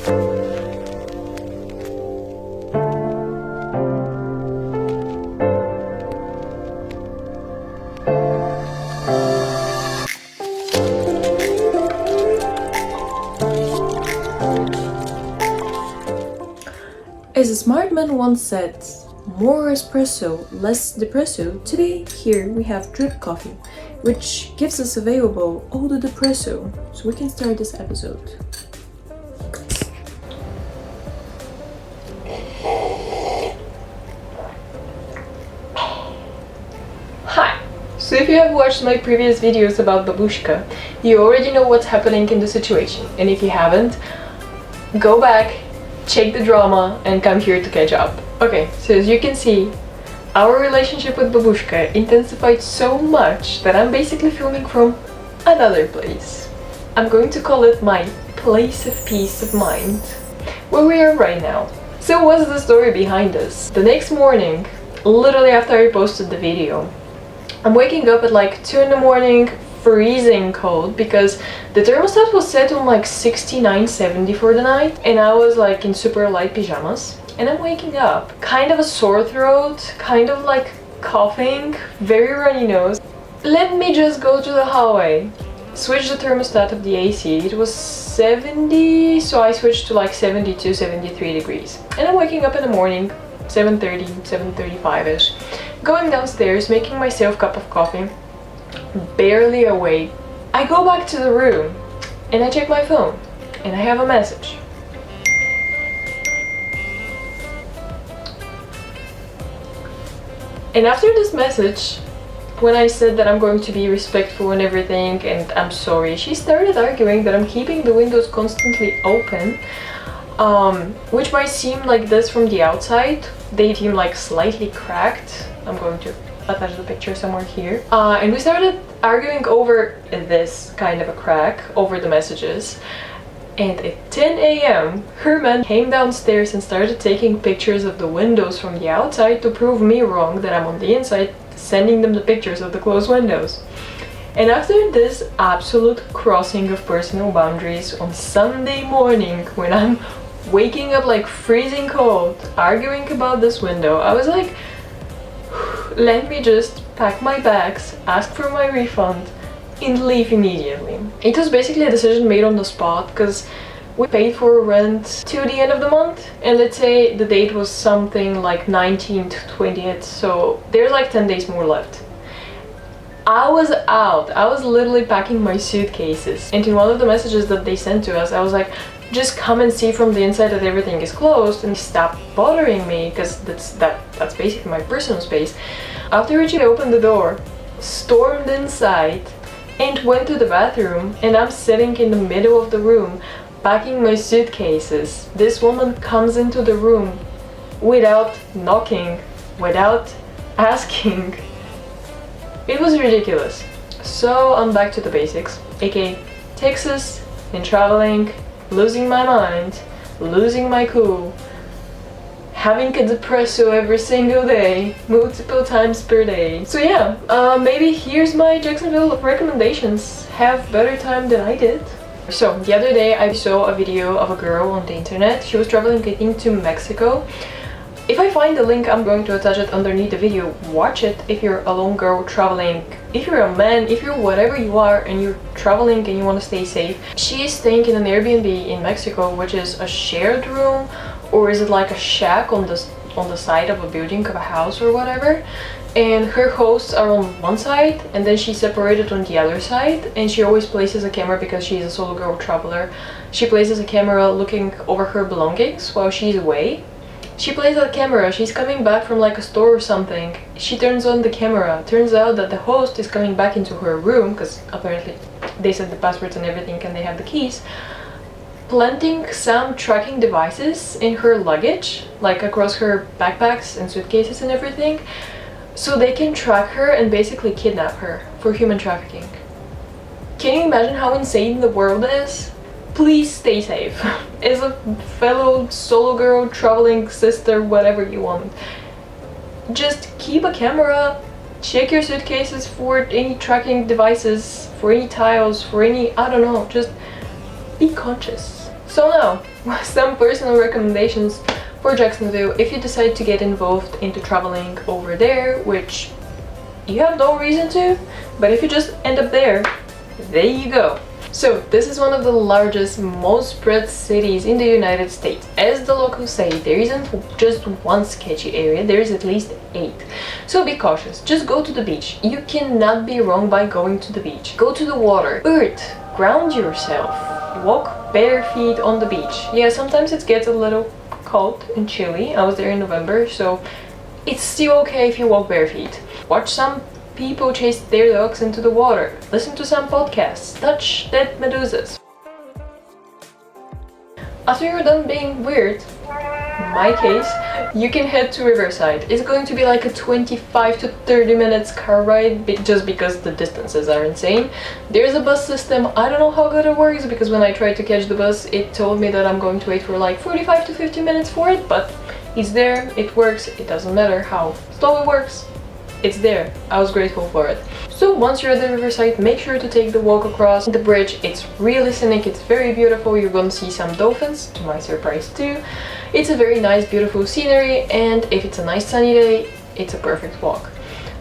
As a smart man once said, more espresso, less depresso. Today, here we have drip coffee, which gives us available all the depresso, so we can start this episode. Hi! So if you have watched my previous videos about babushka, you already know what's happening in the situation, and if you haven't, go back, check the drama, and come here to catch up. Okay, so as you can see, our relationship with babushka intensified so much that I'm basically filming from another place. I'm going to call it my place of peace of mind, where we are right now. So what's the story behind this? The next morning, literally after I posted the video, I'm waking up at like 2 in the morning, freezing cold, because the thermostat was set on like 69, 70 for the night, and I was like in super light pajamas, and I'm waking up, kind of a sore throat, kind of like coughing, very runny nose. Let me just go to the hallway, switch the thermostat of the AC. It was 70, so I switched to like 72, 73 degrees, and I'm waking up in the morning, 7:30, 7:35ish, going downstairs, making myself a cup of coffee, barely awake. I go back to the room and I check my phone and I have a message. And after this message, when I said that I'm going to be respectful and everything and I'm sorry, she started arguing that I'm keeping the windows constantly open, which might seem like this from the outside. They seem like slightly cracked. I'm going to attach the picture somewhere here. And we started arguing over this kind of a crack, over the messages. And at 10 a.m. her man came downstairs and started taking pictures of the windows from the outside to prove me wrong that I'm on the inside, sending them the pictures of the closed windows. And after this absolute crossing of personal boundaries on Sunday morning, when I'm waking up like freezing cold, arguing about this window, I was like, let me just pack my bags, ask for my refund, and leave immediately. It was basically a decision made on the spot, because we paid for rent to the end of the month, and let's say the date was something like 19th, 20th, so there's like 10 days more left. I was out. I was literally packing my suitcases, and in one of the messages that they sent to us, I was like, just come and see from the inside that everything is closed and stop bothering me, because that's basically my personal space. After which I opened the door, stormed inside, and went to the bathroom, and I'm sitting in the middle of the room packing my suitcases. This woman comes into the room without knocking, without asking. It was ridiculous. So I'm back to the basics, aka Texas and traveling, losing my mind, losing my cool, having a depresso every single day, multiple times per day. So yeah, maybe here's my Jacksonville recommendations. Have better time than I did. So the other day I saw a video of a girl on the internet. She was traveling, I think, to Mexico. If I find the link, I'm going to attach it underneath the video. Watch it if you're a lone girl traveling, if you're a man, if you're whatever you are and you're traveling and you want to stay safe. She is staying in an Airbnb in Mexico, which is a shared room, or is it like a shack on the side of a building, of a house or whatever. And her hosts are on one side, and then she's separated on the other side, and she always places a camera, because she's a solo girl traveler. She places a camera looking over her belongings while she's away. She plays that camera, she's coming back from like a store or something. She turns on the camera. Turns out that the host is coming back into her room, because apparently they set the passwords and everything and they have the keys, planting some tracking devices in her luggage, like across her backpacks and suitcases and everything, so they can track her and basically kidnap her for human trafficking. Can you imagine how insane the world is? Please stay safe. As a fellow solo girl, traveling sister, whatever you want, just keep a camera, check your suitcases for any tracking devices, for any tiles, for any, I don't know, just be conscious. So now, some personal recommendations for Jacksonville if you decide to get involved into traveling over there, which you have no reason to, but if you just end up there you go. So this is one of the largest, most spread cities in the United States. As the locals say, there isn't just one sketchy area, there is at least 8. So be cautious, just go to the beach. You cannot be wrong by going to the beach. Go to the water, earth, ground yourself, walk bare feet on the beach. Yeah, sometimes it gets a little cold and chilly. I was there in November, so it's still okay if you walk bare feet. Watch some people chase their dogs into the water. Listen to some podcasts. Touch dead medusas. After you're done being weird, in my case, you can head to Riverside. It's going to be like a 25 to 30 minutes car ride just because the distances are insane. There's a bus system. I don't know how good it works because when I tried to catch the bus, it told me that I'm going to wait for like 45 to 50 minutes for it, but it's there, it works, it doesn't matter how slow it works. It's there. I was grateful for it. So once you're at the riverside, make sure to take the walk across the bridge. It's really scenic, it's very beautiful. You're gonna see some dolphins, to my surprise too. It's a very nice, beautiful scenery, and if it's a nice sunny day, it's a perfect walk.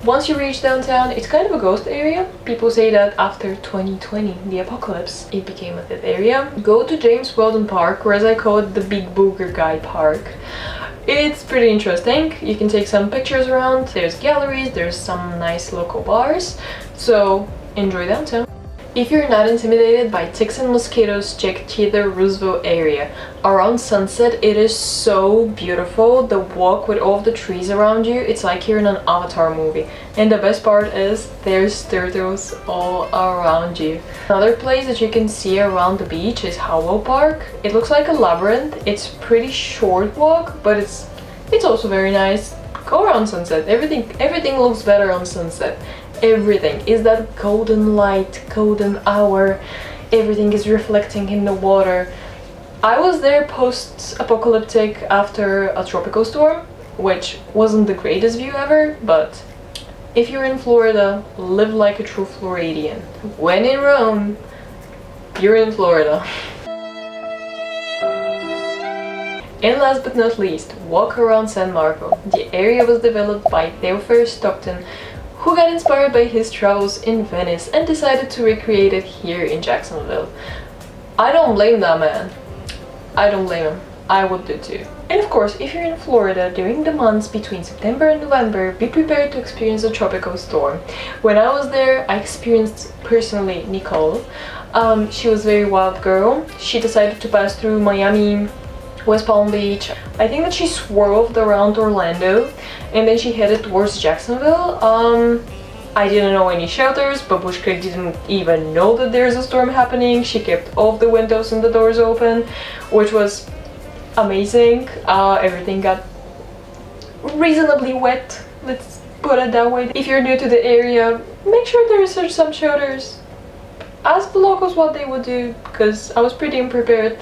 Once you reach downtown, it's kind of a ghost area. People say that after 2020, the apocalypse, it became a dead area. Go to James Weldon Park, or as I call it, the Big Booger Guy Park. It's pretty interesting. You can take some pictures around. There's galleries, there's some nice local bars. So enjoy downtown. If you're not intimidated by ticks and mosquitoes, check Theodore Roosevelt area. Around sunset, it is so beautiful. The walk with all of the trees around you, it's like you're in an Avatar movie. And the best part is there's turtles all around you. Another place that you can see around the beach is Howell Park. It looks like a labyrinth. It's pretty short walk, but it's also very nice. Go around sunset. Everything looks better on sunset. Everything is that golden light, golden hour. Everything is reflecting in the water. I was there post-apocalyptic after a tropical storm, which wasn't the greatest view ever, but if you're in Florida, live like a true Floridian. When in Rome, you're in Florida. And last but not least, walk around San Marco. The area was developed by Theophilus Stockton, who got inspired by his travels in Venice and decided to recreate it here in Jacksonville. I don't blame that man. I don't blame him. I would do too. And of course, if you're in Florida during the months between September and November, be prepared to experience a tropical storm. When I was there, I experienced personally Nicole. She was a very wild girl. She decided to pass through Miami, West Palm Beach. I think that she swerved around Orlando and then she headed towards Jacksonville. I didn't know any shelters. Babushka didn't even know that there's a storm happening. She kept all of the windows and the doors open, which was amazing. Everything got reasonably wet, let's put it that way. If you're new to the area, make sure to research some shelters. Ask the locals what they would do, because I was pretty unprepared.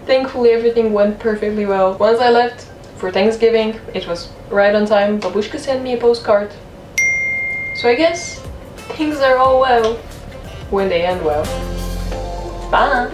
Thankfully, everything went perfectly well. Once I left for Thanksgiving, it was right on time. Babushka sent me a postcard. So I guess things are all well when they end well. Bye!